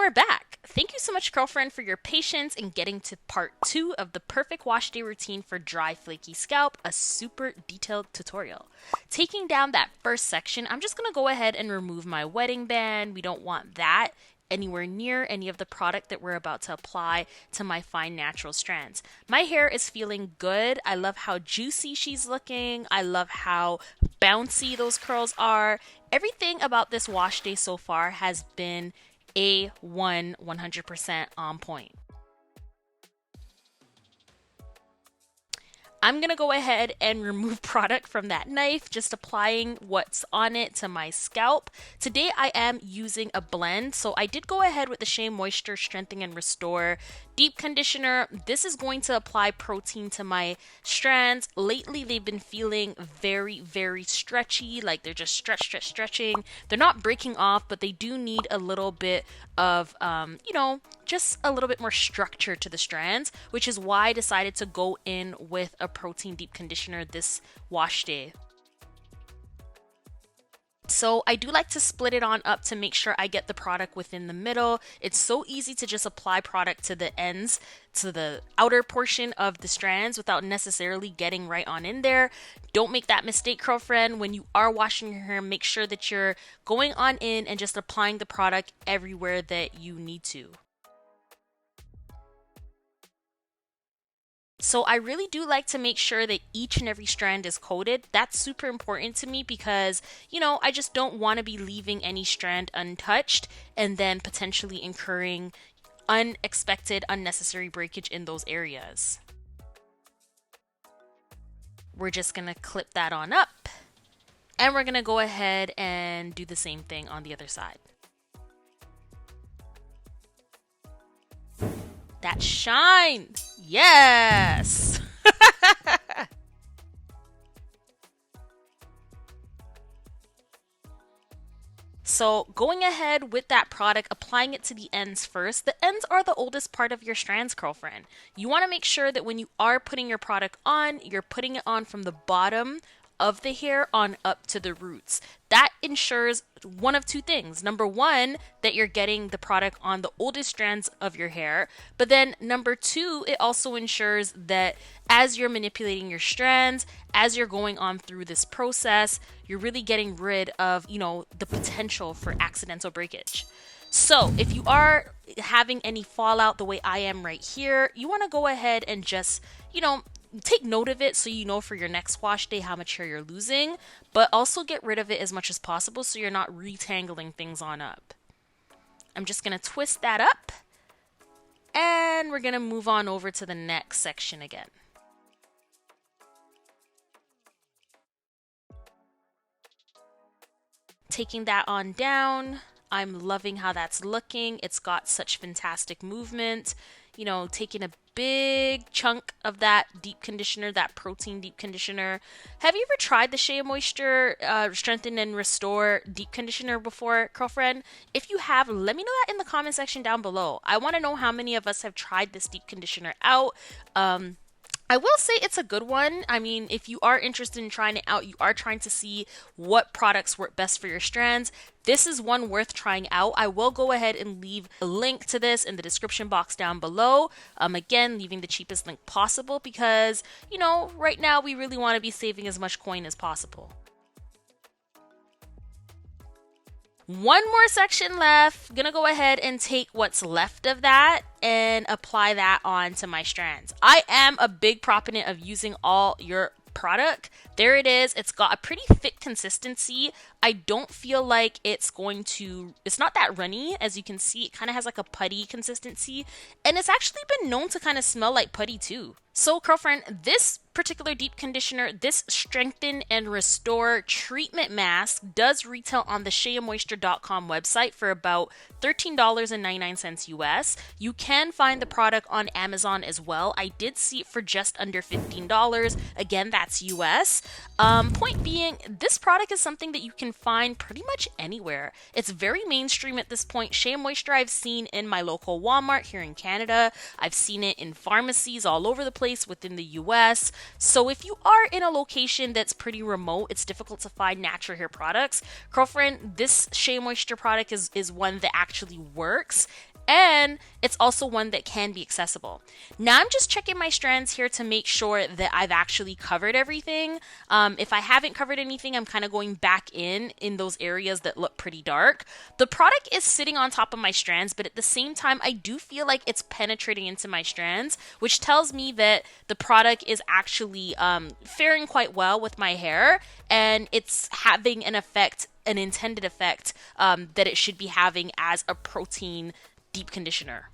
are back. Thank you so much, girlfriend, for your patience in getting to part 2 of the perfect wash day routine for dry, flaky scalp, a super detailed tutorial. Taking down that first section, I'm just going to go ahead and remove my wedding band. We don't want that anywhere near any of the product that we're about to apply to my fine natural strands. My hair is feeling good. I love how juicy she's looking. I love how bouncy those curls are. Everything about this wash day so far has been A1, 100% on point. I'm going to go ahead and remove product from that knife, just applying what's on it to my scalp. Today I am using a blend, so I did go ahead with the Shea Moisture Strengthen and Restore Deep Conditioner. This is going to apply protein to my strands. Lately they've been feeling very, very stretchy, like they're just stretching. They're not breaking off, but they do need a little bit of, just a little bit more structure to the strands, which is why I decided to go in with a protein deep conditioner this wash day. So I do like to split it on up to make sure I get the product within the middle. It's so easy to just apply product to the ends, to the outer portion of the strands without necessarily getting right on in there. Don't make that mistake, girlfriend. When you are washing your hair, make sure that you're going on in and just applying the product everywhere that you need to. So I really do like to make sure that each and every strand is coated. That's super important to me because, I just don't want to be leaving any strand untouched and then potentially incurring unexpected, unnecessary breakage in those areas. We're just going to clip that on up, and we're going to go ahead and do the same thing on the other side. That shine! Yes! So going ahead with that product, applying it to the ends first. The ends are the oldest part of your strands, girlfriend. You want to make sure that when you are putting your product on, you're putting it on from the bottom of the hair on up to the roots. That ensures one of two things. Number one, that you're getting the product on the oldest strands of your hair. But then number two, it also ensures that as you're manipulating your strands, as you're going on through this process, you're really getting rid of, the potential for accidental breakage. So if you are having any fallout the way I am right here, you want to go ahead and just, take note of it so you know for your next wash day how much hair you're losing, but also get rid of it as much as possible so you're not retangling things on up. I'm just going to twist that up, and we're going to move on over to the next section again. Taking that on down. I'm loving how that's looking. It's got such fantastic movement. Taking a big chunk of that deep conditioner, that protein deep conditioner. Have you ever tried the Shea Moisture Strengthen and Restore Deep Conditioner before, girlfriend? If you have, let me know that in the comment section down below. I want to know how many of us have tried this deep conditioner out. I will say it's a good one. I mean, if you are interested in trying it out, you are trying to see what products work best for your strands, this is one worth trying out. I will go ahead and leave a link to this in the description box down below. Again, leaving the cheapest link possible because, right now we really want to be saving as much coin as possible. One more section left. Gonna go ahead and take what's left of that and apply that onto my strands. I am a big proponent of using all your product. There it is. It's got a pretty thick consistency. I don't feel like it's not that runny. As you can see, it kind of has like a putty consistency, and it's actually been known to kind of smell like putty too. So girlfriend, this particular deep conditioner, this Strengthen and Restore treatment mask does retail on the SheaMoisture.com website for about $13.99 US. You can find the product on Amazon as well. I did see it for just under $15. Again, that's US. Point being, this product is something that you can find pretty much anywhere. It's very mainstream at this point. Shea Moisture I've seen in my local Walmart here in Canada. I've seen it in pharmacies all over the place place within the US. So if you are in a location that's pretty remote, it's difficult to find natural hair products. Girlfriend, this Shea Moisture product is one that actually works. And it's also one that can be accessible. Now I'm just checking my strands here to make sure that I've actually covered everything. If I haven't covered anything, I'm kind of going back in those areas that look pretty dark. The product is sitting on top of my strands, but at the same time, I do feel like it's penetrating into my strands, which tells me that the product is actually faring quite well with my hair, and it's having an effect, an intended effect that it should be having as a protein deep conditioner.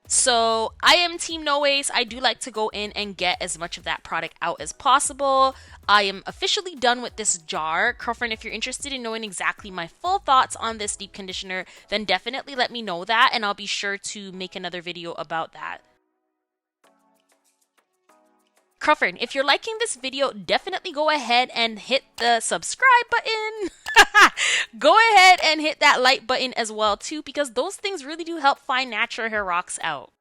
So I am team no waste. I do like to go in and get as much of that product out as possible. I am officially done with this jar. Girlfriend, if you're interested in knowing exactly my full thoughts on this deep conditioner, then definitely let me know that, and I'll be sure to make another video about that. Girlfriend, if you're liking this video, definitely go ahead and hit the subscribe button. Go ahead and hit that like button as well too, because those things really do help find natural hair rocks out.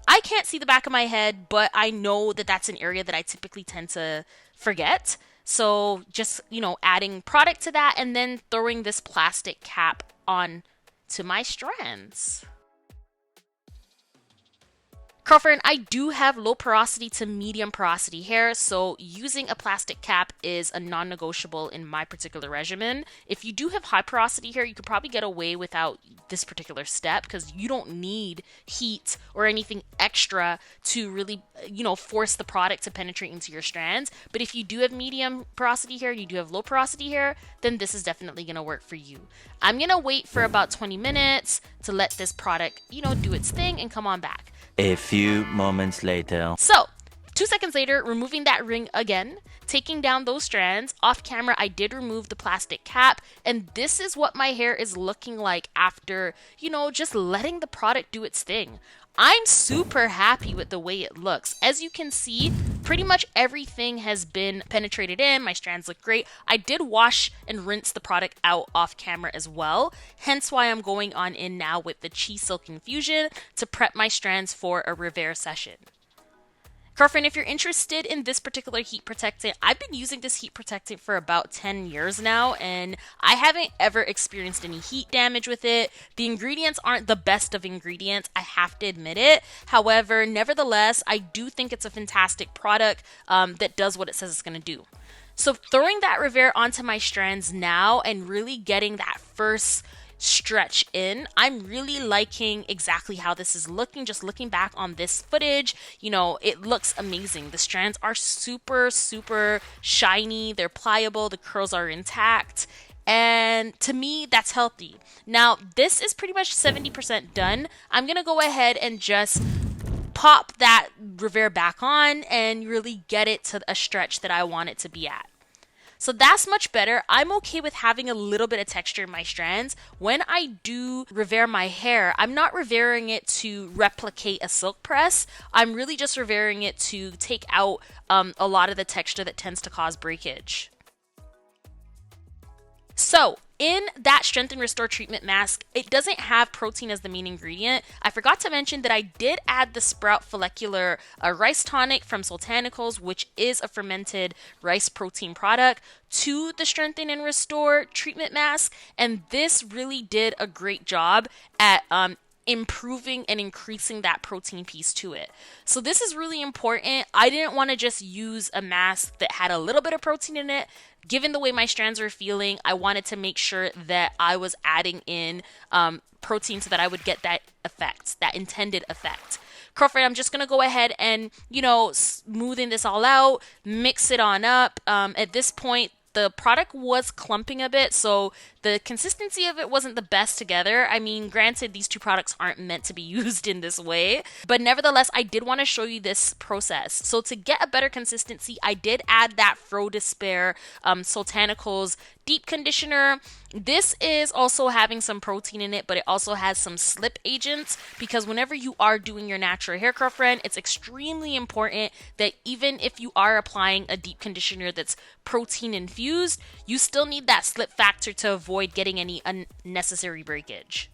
I can't see the back of my head, but I know that that's an area that I typically tend to forget. So just, adding product to that and then throwing this plastic cap on to my strands. Girlfriend, I do have low porosity to medium porosity hair, so using a plastic cap is a non-negotiable in my particular regimen. If you do have high porosity hair, you could probably get away without this particular step because you don't need heat or anything extra to really, force the product to penetrate into your strands. But if you do have medium porosity hair and you do have low porosity hair, then this is definitely going to work for you. I'm going to wait for about 20 minutes to let this product, do its thing and come on back. A few moments later. So, 2 seconds later, removing that ring again, taking down those strands. Off camera, I did remove the plastic cap, and this is what my hair is looking like after, just letting the product do its thing. I'm super happy with the way it looks. As you can see, pretty much everything has been penetrated in. My strands look great. I did wash and rinse the product out off camera as well. Hence why I'm going on in now with the Chi Silk Infusion to prep my strands for a Reverse session. Girlfriend, if you're interested in this particular heat protectant, I've been using this heat protectant for about 10 years now, and I haven't ever experienced any heat damage with it. The ingredients aren't the best of ingredients, I have to admit it. However, nevertheless, I do think it's a fantastic product that does what it says it's going to do. So throwing that Reverse onto my strands now and really getting that first stretch in. I'm really liking exactly how this is looking. Just looking back on this footage, it looks amazing. The strands are super, super shiny. They're pliable. The curls are intact. And to me, that's healthy. Now, this is pretty much 70% done. I'm going to go ahead and just pop that Reverse back on and really get it to a stretch that I want it to be at. So that's much better. I'm okay with having a little bit of texture in my strands. When I do Reverse my hair, I'm not reversing it to replicate a silk press. I'm really just reversing it to take out a lot of the texture that tends to cause breakage. So, in that Strengthen Restore Treatment Mask, it doesn't have protein as the main ingredient. I forgot to mention that I did add the Sprout Follicular Rice Tonic from Soultanicals, which is a fermented rice protein product, to the Strengthen and Restore Treatment Mask, and this really did a great job at improving and increasing that protein piece to it. So this is really important. I didn't want to just use a mask that had a little bit of protein in it. Given the way my strands were feeling, I wanted to make sure that I was adding in protein so that I would get that effect, that intended effect. Girlfriend, I'm just going to go ahead and, smoothen this all out, mix it on up. At this point, the product was clumping a bit, so the consistency of it wasn't the best together. I mean, granted, these two products aren't meant to be used in this way, but nevertheless, I did want to show you this process. So to get a better consistency, I did add that Fro Despair Soultanicals Deep Conditioner. This is also having some protein in it, but it also has some slip agents, because whenever you are doing your natural hair, girlfriend, it's extremely important that even if you are applying a deep conditioner that's protein infused, you still need that slip factor to avoid getting any unnecessary breakage.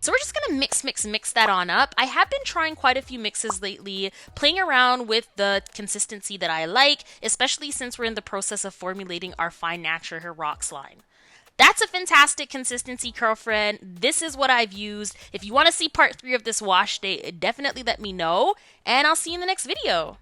So we're just gonna mix that on up. I have been trying quite a few mixes lately, playing around with the consistency that I like, especially since we're in the process of formulating our Fine Nature Hair Rock slime. That's a fantastic consistency, girlfriend. This is what I've used. If you want to see part 3 of this wash day, definitely let me know, and I'll see you in the next video.